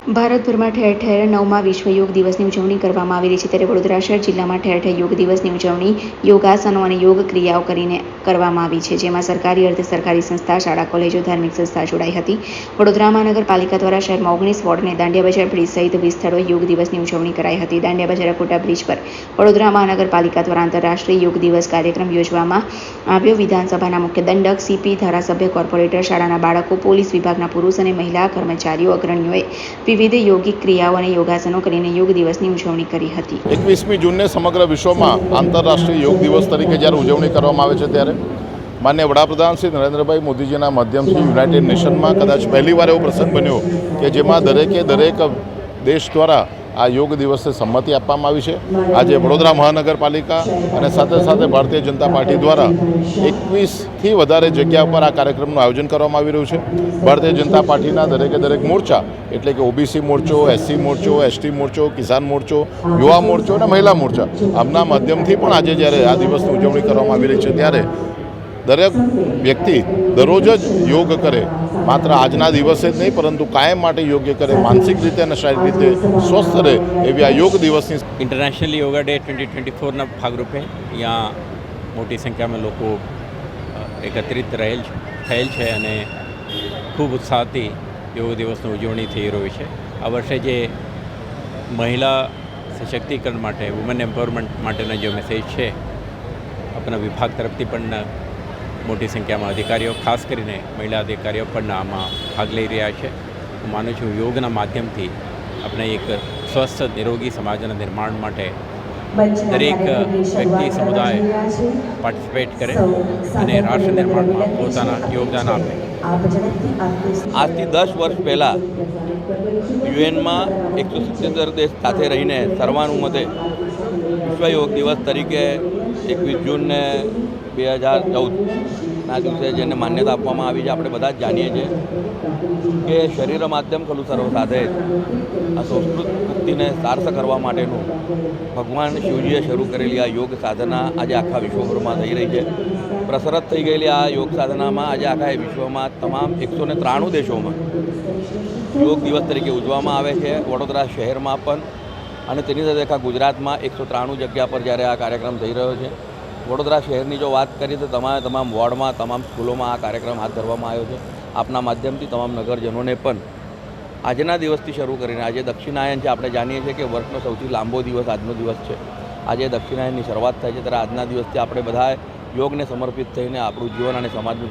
ભારતભરમાં ઠેર ઠેર 9મા વિશ્વ યોગ દિવસની ઉજવણી કરવામાં આવી રહી છે, ત્યારે વડોદરા શહેર જિલ્લામાં ઠેર ઠેર યોગ દિવસની ઉજવણી યોગાસનો અને યોગ ક્રિયાઓ કરીને કરવામાં આવી છે, જેમાં સરકારી, અર્ધ સરકારી સંસ્થા, શાળા, કોલેજો, ધાર્મિક સંસ્થા જોડાઈ હતી. વડોદરા મહાનગરપાલિકા દ્વારા શહેરમાં 19 વોર્ડ અને દાંડિયા બજાર બ્રિજ સહિત 20 સ્થળોએ યોગ દિવસની ઉજવણી કરાઈ હતી. દાંડિયા બજાર કોટા બ્રિજ પર વડોદરા મહાનગરપાલિકા દ્વારા આંતરરાષ્ટ્રીય યોગ દિવસ કાર્યક્રમ યોજવામાં આવ્યો. વિધાનસભાના મુખ્ય દંડક, સીપી, ધારાસભ્ય, કોર્પોરેટર, શાળાના બાળકો, પોલીસ વિભાગના પુરુષ અને મહિલા કર્મચારીઓ, અગ્રણીઓએ વિવિધ યોગિક ક્રિયાઓ અને યોગાસનો કરીને યોગ દિવસની ઉજવણી કરી હતી. 21મી જૂનને સમગ્ર વિશ્વમાં આંતરરાષ્ટ્રીય યોગ દિવસ તરીકે જ્યારે ઉજવણી કરવામાં આવે છે, ત્યારે માન્ય વડાપ્રધાન શ્રી નરેન્દ્રભાઈ મોદીજીના માધ્યમથી યુનાઇટેડ નેશનમાં કદાચ પહેલીવાર એવો પ્રસંગ બન્યો કે જેમાં દરેક દેશ દ્વારા આ યોગ દિવસને સંમતિ આપવામાં આવી છે. આજે વડોદરા મહાનગરપાલિકા અને સાથે સાથે ભારતીય જનતા પાર્ટી દ્વારા 21થી વધારે જગ્યા પર આ કાર્યક્રમનું આયોજન કરવામાં આવી રહ્યું છે. ભારતીય જનતા પાર્ટીના દરેક મોરચા એટલે કે ઓબીસી મોરચો, એસસી મોરચો, એસટી મોરચો, કિસાન મોરચો, યુવા મોરચો અને મહિલા મોરચા આમના માધ્યમથી પણ આજે જ્યારે આ દિવસની ઉજવણી કરવામાં આવી રહી છે, ત્યારે દરેક વ્યક્તિ દરરોજ જ યોગ કરે, માત્ર આજના દિવસે જ નહીં પરંતુ કાયમ માટે યોગ્ય કરે, માનસિક રીતે અને શારીરિક રીતે સ્વસ્થ રહે એવી આ યોગ દિવસની इंटरनेशनल योगा डे 2024ના ભાગરૂપે यहाँ મોટી સંખ્યામાં લોકો એકત્રિત થયેલ છે અને ખૂબ ઉત્સાહથી યોગ દિવસની ઉજવણી થઈ રહી છે. આ વર્ષે જે મહિલા સશક્તિકરણ માટે, વુમન એમ્પાવરમેન્ટ માટેનો જે મેસેજ છે, આપણા વિભાગ તરફથી પણ મોટી સંખ્યામાં અધિકારીઓ, ખાસ કરીને મહિલા અધિકારીઓ પણ આમાં ભાગ લઈ રહ્યા છે. હું માનું છું યોગના માધ્યમથી આપણે એક સ્વસ્થ, નિરોગી સમાજના નિર્માણ માટે દરેક વ્યક્તિ, સમુદાય પાર્ટિસિપેટ કરે અને રાષ્ટ્ર નિર્માણમાં પોતાના યોગદાન આપે. આજથી 10 વર્ષ પહેલાં યુએનમાં 177 દેશ સાથે રહીને સર્વાનુમતે વિશ્વ યોગ દિવસ તરીકે 21 જૂનને 2014ના દિવસે જેને માન્યતા આપવામાં આવી છે. આપણે બધા જ જાણીએ છીએ કે શરીર માધ્યમ ખલું સર્વ સાધે, આ સંસ્કૃત વૃત્તિને સાર્થ કરવા માટેનું ભગવાન શિવજીએ શરૂ કરેલી આ યોગ સાધના આજે આખા વિશ્વભરમાં થઈ રહી છે. પ્રસરત થઈ ગયેલી આ યોગ સાધનામાં આજે આખા વિશ્વમાં તમામ 193 દેશોમાં યોગ દિવસ તરીકે ઉજવવામાં આવે છે. વડોદરા શહેરમાં પણ અને તેની સાથે આખા ગુજરાતમાં 193 જગ્યા પર જ્યારે આ કાર્યક્રમ થઈ રહ્યો છે. વડોદરા શહેરની જો વાત કરીએ તો તમામ વોર્ડમાં, તમામ સ્કૂલોમાં આ કાર્યક્રમ હાથ ધરવામાં આવ્યો છે. આપના માધ્યમથી તમામ નગરજનોને પણ આજના દિવસથી શરૂ કરીને, આજે દક્ષિણાયન છે, આપણે જાણીએ છીએ કે વર્ષનો સૌથી લાંબો દિવસ આજનો દિવસ છે. આજે દક્ષિણાયનની શરૂઆત થાય છે, ત્યારે આજના દિવસથી આપણે બધાએ યોગને સમર્પિત થઈને આપણું જીવન અને સમાજનું